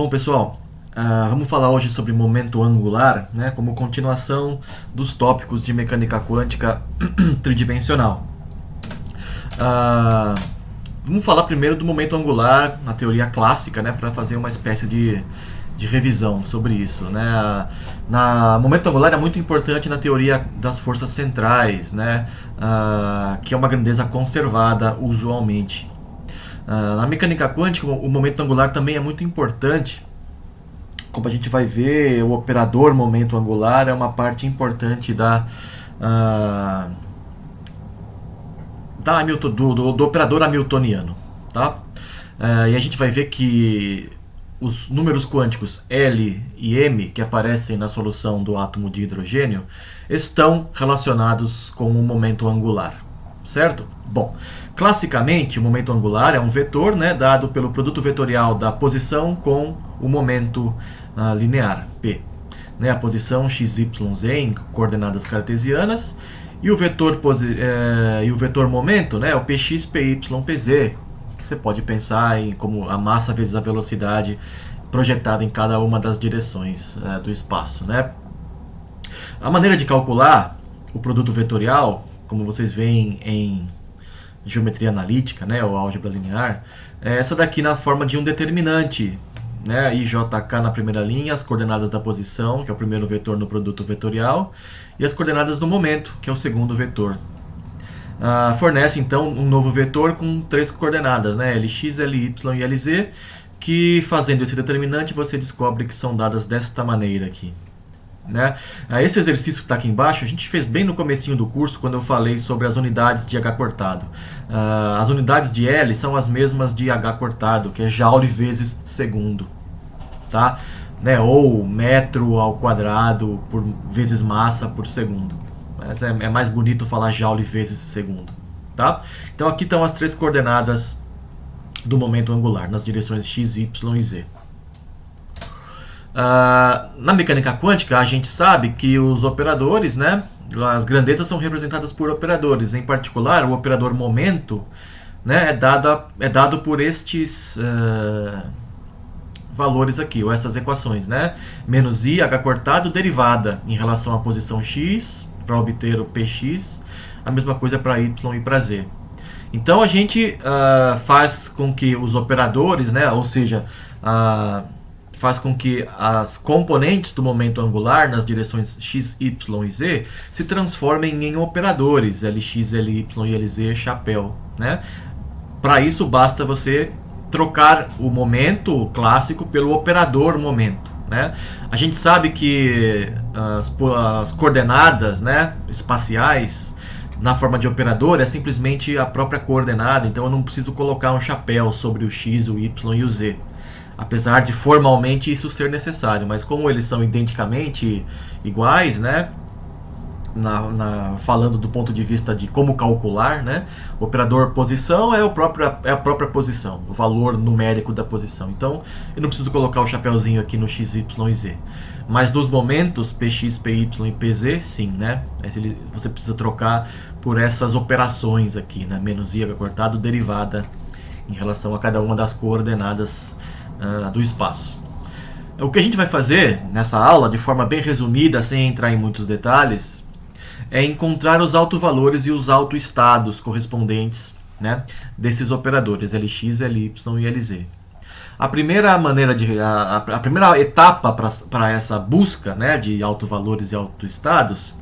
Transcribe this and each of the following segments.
Bom, pessoal, vamos falar hoje sobre momento angular, né, como continuação dos tópicos de mecânica quântica tridimensional. Ah, vamos falar primeiro do momento angular na teoria clássica, né, para fazer uma espécie de revisão sobre isso. Né. Momento angular é muito importante na teoria das forças centrais, né, que é uma grandeza conservada usualmente. Na mecânica quântica, o momento angular também é muito importante. Como a gente vai ver, o operador momento angular é uma parte importante do operador hamiltoniano. Tá? E a gente vai ver que os números quânticos L e M, que aparecem na solução do átomo de hidrogênio, estão relacionados com o momento angular. Certo? Bom, classicamente o momento angular é um vetor, né, dado pelo produto vetorial da posição com o momento linear, P. Né, a posição XYZ em coordenadas cartesianas e o vetor momento, né, o Px, Py, Pz, que você pode pensar em como a massa vezes a velocidade projetada em cada uma das direções do espaço. Né? A maneira de calcular o produto vetorial, como vocês veem em geometria analítica, né, ou álgebra linear, é essa daqui na forma de um determinante, né, IJK na primeira linha, as coordenadas da posição, que é o primeiro vetor no produto vetorial, e as coordenadas do momento, que é o segundo vetor. Fornece então um novo vetor com três coordenadas, né, Lx, Ly e Lz, que fazendo esse determinante você descobre que são dadas desta maneira aqui. Né? Esse exercício que está aqui embaixo a gente fez bem no comecinho do curso, quando eu falei sobre as unidades de H cortado. As unidades de L são as mesmas de H cortado, que é Joule vezes segundo. Tá? Né? Ou metro ao quadrado vezes massa por segundo. Mas é mais bonito falar Joule vezes segundo. Tá? Então aqui estão as três coordenadas do momento angular, nas direções x, y e z. Na mecânica quântica a gente sabe que os operadores, né, as grandezas são representadas por operadores. Em particular, o operador momento, né, é dado por estes valores aqui, ou essas equações, né? Menos i, h cortado, derivada em relação à posição x para obter o px, a mesma coisa para y e para z. Então a gente faz com que os operadores, né, ou seja, faz com que as componentes do momento angular nas direções x, y e z se transformem em operadores Lx, Ly e Lz chapéu. Né? Para isso basta você trocar o momento clássico pelo operador momento. Né? A gente sabe que as coordenadas, né, espaciais na forma de operador é simplesmente a própria coordenada, então eu não preciso colocar um chapéu sobre o x, o y e o z. Apesar de formalmente isso ser necessário, mas como eles são identicamente iguais, né, falando do ponto de vista de como calcular, né, o operador posição é a própria posição, o valor numérico da posição. Então eu não preciso colocar o chapéuzinho aqui no x, y e z. Mas nos momentos px, py e pz, sim, né? Você precisa trocar por essas operações aqui, né? Menos i, h cortado, derivada em relação a cada uma das coordenadas do espaço. O que a gente vai fazer nessa aula, de forma bem resumida, sem entrar em muitos detalhes, é encontrar os autovalores e os autoestados correspondentes, né, desses operadores Lx, Ly e Lz. A primeira etapa para essa busca, né, de autovalores e autoestados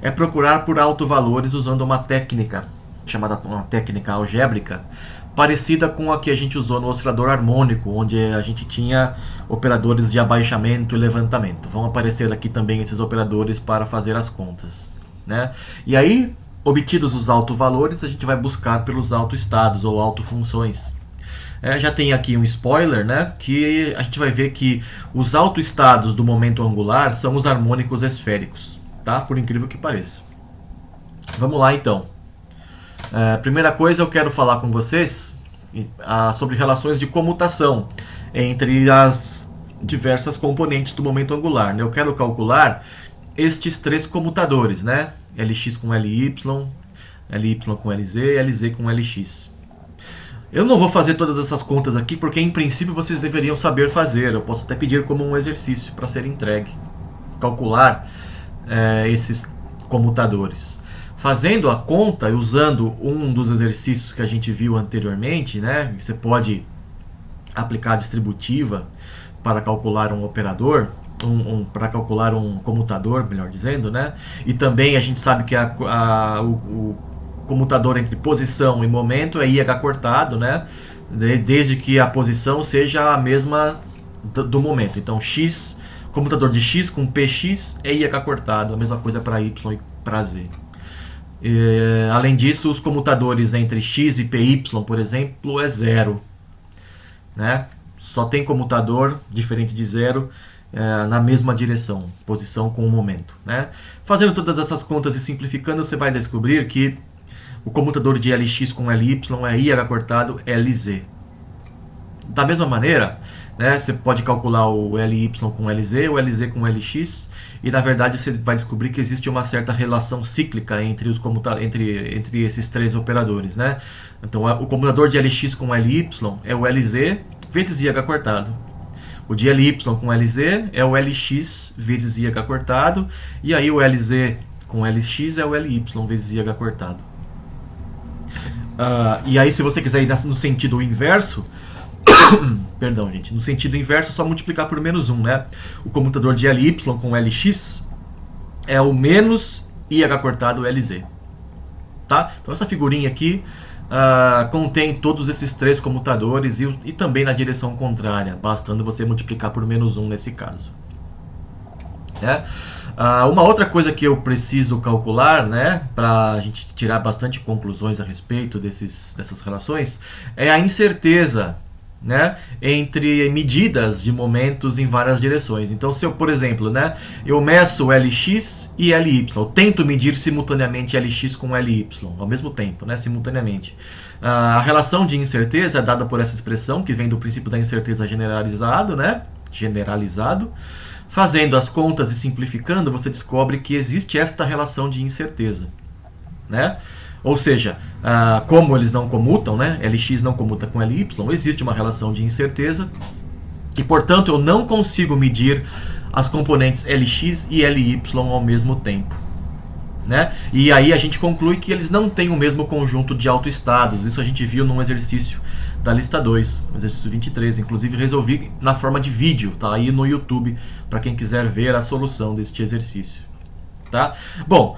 é procurar por autovalores usando uma técnica chamada uma técnica algébrica, parecida com a que a gente usou no oscilador harmônico, onde a gente tinha operadores de abaixamento e levantamento. Vão aparecer aqui também esses operadores para fazer as contas. Né? E aí, obtidos os autovalores, a gente vai buscar pelos autoestados ou autofunções. Já tem aqui um spoiler, né, que a gente vai ver que os autoestados do momento angular são os harmônicos esféricos, tá? Por incrível que pareça. Vamos lá então. Primeira coisa, eu quero falar com vocês sobre relações de comutação entre as diversas componentes do momento angular. Né? Eu quero calcular estes três comutadores, né? Lx com Ly, Ly com Lz e Lz com Lx. Eu não vou fazer todas essas contas aqui, porque em princípio vocês deveriam saber fazer. Eu posso até pedir como um exercício para ser entregue. Calcular esses comutadores. Fazendo a conta e usando um dos exercícios que a gente viu anteriormente, né? Você pode aplicar a distributiva para calcular um operador, para calcular um comutador, melhor dizendo, né? E também a gente sabe que o comutador entre posição e momento é IH cortado, né? Desde que a posição seja a mesma do momento. Então, x, comutador de x com px é IH cortado, a mesma coisa para y e para z. Além disso, os comutadores entre x e py, por exemplo, é zero, né? Só tem comutador diferente de zero na mesma direção, posição com o momento, né? Fazendo todas essas contas e simplificando, você vai descobrir que o comutador de Lx com Ly é IH cortado Lz. Da mesma maneira, né, você pode calcular o Ly com Lz, o Lz com Lx, e na verdade você vai descobrir que existe uma certa relação cíclica entre entre esses três operadores, né? Então o comutador de Lx com Ly é o Lz vezes IH cortado. O de Ly com Lz é o Lx vezes IH cortado, e aí o Lz com Lx é o Ly vezes IH cortado. E aí, se você quiser ir no sentido inverso, perdão, gente, no sentido inverso é só multiplicar por menos 1, né? O comutador de Ly com Lx é o menos IH cortado Lz. Tá? Então essa figurinha aqui contém todos esses três comutadores e também na direção contrária, bastando você multiplicar por menos 1 nesse caso. Uma outra coisa que eu preciso calcular, né, para a gente tirar bastante conclusões a respeito dessas relações, é a incerteza, né, entre medidas de momentos em várias direções. Então, se eu, por exemplo, né, eu meço Lx e Ly, eu tento medir simultaneamente Lx com Ly, ao mesmo tempo, né, simultaneamente. A relação de incerteza é dada por essa expressão, que vem do princípio da incerteza generalizado, né, generalizado. Fazendo as contas e simplificando, você descobre que existe esta relação de incerteza, né? Ou seja, como eles não comutam, né? Lx não comuta com Ly, existe uma relação de incerteza e, portanto, eu não consigo medir as componentes Lx e Ly ao mesmo tempo, né? E aí a gente conclui que eles não têm o mesmo conjunto de autoestados. Isso a gente viu num exercício da lista 2, exercício 23. Inclusive resolvi na forma de vídeo, tá aí no YouTube, para quem quiser ver a solução deste exercício. Tá? Bom,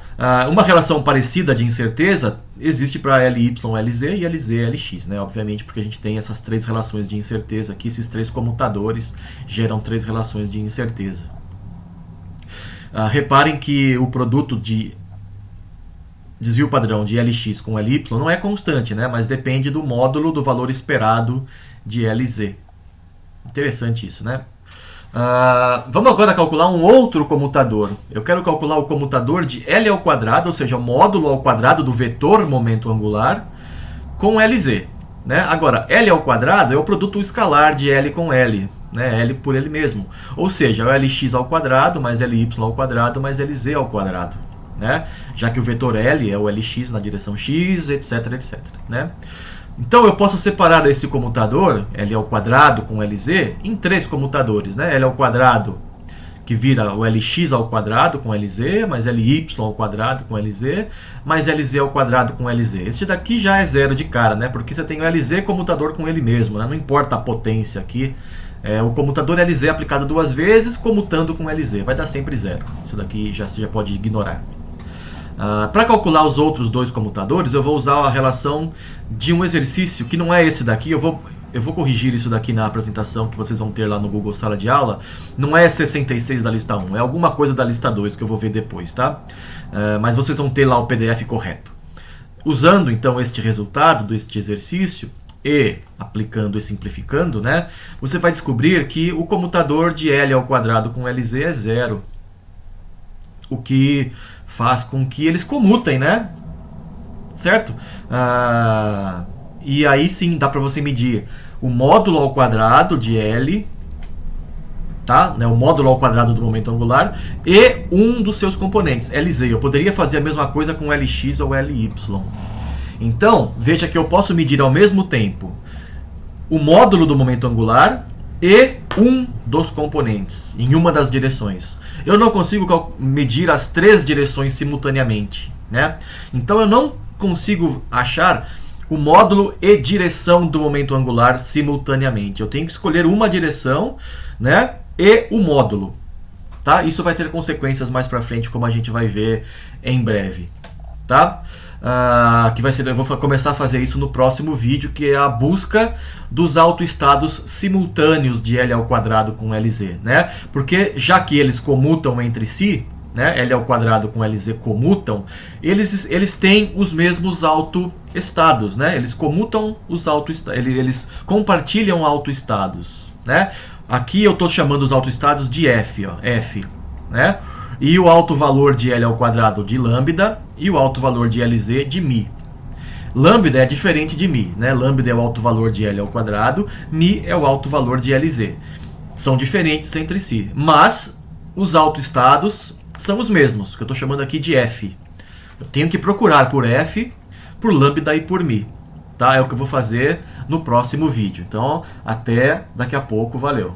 uma relação parecida de incerteza existe para Ly, Lz e Lz, Lx, né? Obviamente, porque a gente tem essas três relações de incerteza aqui, esses três comutadores geram três relações de incerteza. Reparem que o produto de desvio padrão de Lx com Ly não é constante, né? Mas depende do módulo do valor esperado de Lz. Interessante isso, né? Vamos agora calcular um outro comutador. Eu quero calcular o comutador de L ao quadrado, ou seja, o módulo ao quadrado do vetor momento angular, com Lz. Né? Agora, L ao quadrado é o produto escalar de L com L. Né? L por ele mesmo. Ou seja, é o Lx ao quadrado, mais Ly ao quadrado, mais Lz ao quadrado. Né? Já que o vetor L é o Lx na direção x, etc, etc. Né? Então eu posso separar esse comutador, L ao quadrado com Lz, em três comutadores. Né? L ao quadrado, que vira o Lx ao quadrado com Lz, mais Ly ao quadrado com Lz, mais Lz ao quadrado com Lz. Esse daqui já é zero de cara, né? Porque você tem o Lz comutador com ele mesmo. Né? Não importa a potência aqui. O comutador Lz aplicado duas vezes, comutando com Lz. Vai dar sempre zero. Isso daqui você já pode ignorar. Para calcular os outros dois comutadores, eu vou usar a relação de um exercício que não é esse daqui. Eu vou corrigir isso daqui na apresentação que vocês vão ter lá no Google Sala de Aula. Não é 66 da lista 1, é alguma coisa da lista 2 que eu vou ver depois, tá? Mas vocês vão ter lá o PDF correto. Usando então este resultado deste exercício e aplicando e simplificando, né, você vai descobrir que o comutador de L ao quadrado com Lz é zero. O que faz com que eles comutem, né? Certo? E aí sim dá para você medir o módulo ao quadrado de L, tá? O módulo ao quadrado do momento angular e um dos seus componentes, Lz. Eu poderia fazer a mesma coisa com Lx ou Ly. Então, veja que eu posso medir ao mesmo tempo o módulo do momento angular e um dos componentes, em uma das direções. Eu não consigo medir as três direções simultaneamente, né? Então eu não consigo achar o módulo e direção do momento angular simultaneamente. Eu tenho que escolher uma direção, né, e o módulo. Tá? Isso vai ter consequências mais para frente, como a gente vai ver em breve. Tá? Que vai ser, eu vou começar a fazer isso no próximo vídeo, que é a busca dos autoestados simultâneos de L ao quadrado com LZ, né? Porque já que eles comutam entre si, né, L ao quadrado com LZ comutam, eles têm os mesmos autoestados, né? Eles comutam os autoestados, eles compartilham autoestados, né? Aqui eu estou chamando os autoestados de F, ó, F, né? E o alto valor de L ao quadrado de lambda e o alto valor de LZ de mi. Lambda é diferente de mi, né? Lambda é o alto valor de L ao quadrado, mi é o alto valor de LZ. São diferentes entre si, mas os autoestados são os mesmos, que eu estou chamando aqui de F. Eu tenho que procurar por F, por lambda e por mi. Tá? É o que eu vou fazer no próximo vídeo. Então, até daqui a pouco. Valeu!